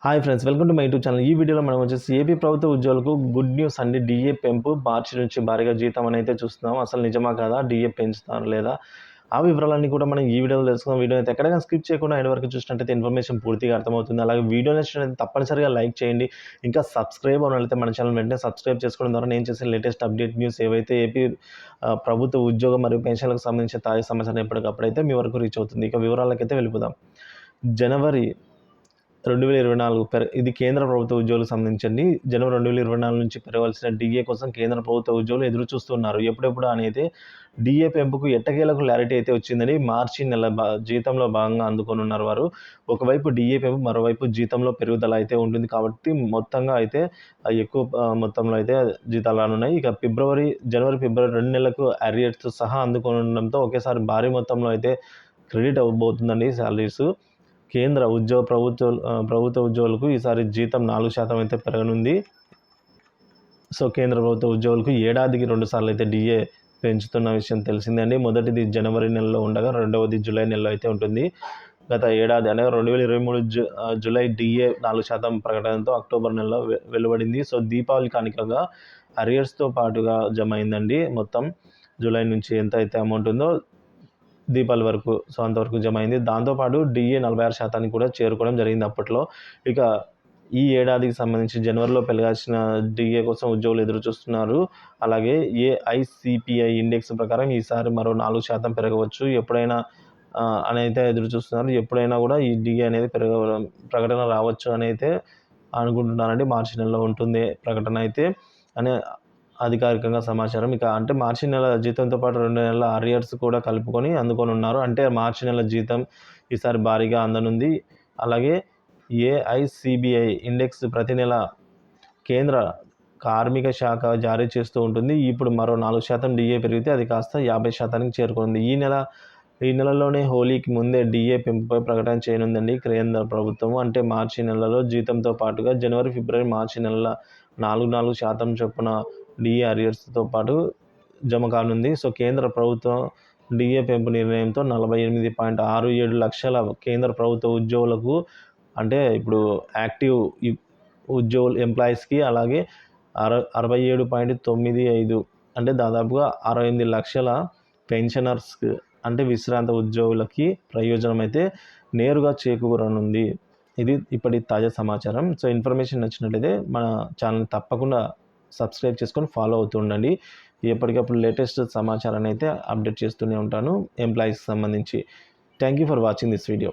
Hi friends, welcome to my YouTube channel. ఈ వీడియోలో మనం వచ్చేసి ఏపీ ప్రభుత్వ ఉద్యోగులకు గుడ్ న్యూస్ అండి. డిఏ పెంపు మార్చి నుంచి భారీగా జీతం అని అయితే చూస్తున్నాం. అసలు నిజమా కాదా, డిఏ పెంచుతారు లేదా, ఆ వివరాలన్నీ కూడా మనం ఈ వీడియోలో తెలుసుకుందాం. వీడియో అయితే ఎక్కడైనా స్కిప్ చేయకుండా ఎండ్ వరకు చూసినట్టయితే ఇన్ఫర్మేషన్ పూర్తిగా అర్థమవుతుంది. అలాగే వీడియో నచ్చినట్లయితే తప్పనిసరిగా లైక్ చేయండి. ఇంకా సబ్స్క్రైబ్ అవ్వాలైతే మన ఛానల్ వెంటనే సబ్స్క్రైబ్ చేసుకోవడం ద్వారా నేను చేసే లేటెస్ట్ అప్డేట్ న్యూస్ ఏవైతే ఏపీ ప్రభుత్వ ఉద్యోగం మరియు పెన్షన్లకు సంబంధించిన తాజా సమాచారం ఎప్పటికప్పుడైతే మీ వరకు రీచ్ అవుతుంది. ఇక వివరాలకైతే వెళ్ళిపోదాం. జనవరి 2024 ఇది కేంద్ర ప్రభుత్వ ఉద్యోగులకు సంబంధించండి. జనవరి 2024 నుంచి పెరగాల్సిన డిఏ కోసం కేంద్ర ప్రభుత్వ ఉద్యోగులు ఎదురు చూస్తున్నారు. ఎప్పుడెప్పుడు అనేది డిఏ పెంపుకు ఎట్టకేలకు క్లారిటీ అయితే వచ్చిందని మార్చి నెల జీతంలో భాగంగా అందుకోనున్నారు వారు. ఒకవైపు డిఏ పెంపు, మరోవైపు జీతంలో పెరుగుదల అయితే ఉంటుంది కాబట్టి మొత్తంగా అయితే ఎక్కువ మొత్తంలో అయితే జీతాలు రానున్నాయి. ఇక జనవరి ఫిబ్రవరి 2 నెలలకు అరియర్స్తో సహా అందుకోనుండడంతో ఒకేసారి భారీ మొత్తంలో అయితే క్రెడిట్ అవ్వబోతుందండి శాలరీస్. కేంద్ర ప్రభుత్వ ఉద్యోగులకు ఈసారి జీతం 4% అయితే పెరగనుంది. సో కేంద్ర ప్రభుత్వ ఉద్యోగులకు ఏడాదికి 2 సార్లు అయితే డిఏ పెంచుతున్న విషయం తెలిసిందే అండి. మొదటిది జనవరి నెలలో ఉండగా రెండవది జూలై నెలలో అయితే ఉంటుంది. గత ఏడాది అనగా 2023 జూలై డిఏ 4% ప్రకటనతో అక్టోబర్ నెలలో వెలువడింది. సో దీపావళి కానుకగా అరియర్స్తో పాటుగా జమ అయిందండి. మొత్తం జూలై నుంచి ఎంత అయితే అమౌంట్ ఉందో దీపావళి వరకు, సో అంతవరకు జమ అయింది. దాంతోపాటు డిఏ 46% కూడా చేరుకోవడం జరిగింది అప్పట్లో. ఇక ఈ ఏడాదికి సంబంధించి జనవరిలో పెరగాల్సిన డిఏ కోసం ఉద్యోగులు ఎదురు చూస్తున్నారు. అలాగే ఏఐసిపిఐ ఇండెక్స్ ప్రకారం ఈసారి మరో 4% పెరగవచ్చు ఎప్పుడైనా అని అయితే ఎదురు చూస్తున్నారు. ఎప్పుడైనా కూడా ఈ డిఏ అనేది ప్రకటన రావచ్చు అని అయితే అనుకుంటున్నారండి. మార్చి నెలలో ఉంటుంది ప్రకటన అయితే అనే అధికారికంగా సమాచారం. ఇక అంటే మార్చి నెల జీతంతో పాటు 2 నెలల అరియర్స్ కూడా కలుపుకొని అందుకోనున్నారు. అంటే మార్చి నెల జీతం ఈసారి భారీగా అందనుంది. అలాగే ఏఐసిబిఐ ఇండెక్స్ ప్రతి నెల కేంద్ర కార్మిక శాఖ జారీ చేస్తూ ఉంటుంది. ఇప్పుడు మరో 4% డిఏ పెరిగితే అది కాస్త 50%కి చేరుకుంది. ఈ నెలలోనే హోలీకి ముందే డిఏ పెంపుపై ప్రకటన చేయనుందండి కేంద్ర ప్రభుత్వం. అంటే మార్చి నెలలో జీతంతో పాటుగా జనవరి ఫిబ్రవరి మార్చి నెలల 4% చొప్పున డిఏ అరియర్స్తో పాటు జమ కానుంది. సో కేంద్ర ప్రభుత్వం డిఏ పెంపు నిర్ణయంతో 48.67 లక్షల కేంద్ర ప్రభుత్వ ఉద్యోగులకు, అంటే ఇప్పుడు యాక్టివ్ ఉద్యోగులు ఎంప్లాయీస్కి, అలాగే 67.95 అంటే దాదాపుగా 68 లక్షల పెన్షనర్స్కి, అంటే విశ్రాంత ఉద్యోగులకి ప్రయోజనం అయితే నేరుగా చేకూరనుంది. ఇది ఇప్పటి తాజా సమాచారం. సో ఇన్ఫర్మేషన్ నచ్చినట్లయితే మన ఛానల్ తప్పకుండా సబ్స్క్రైబ్ చేసుకొని ఫాలో అవుతూ ఉండండి. ఎప్పటికప్పుడు లేటెస్ట్ సమాచారాన్ని అయితే అప్డేట్ చేస్తూనే ఉంటాను ఎంప్లాయీస్కి సంబంధించి. Thank you for watching this video.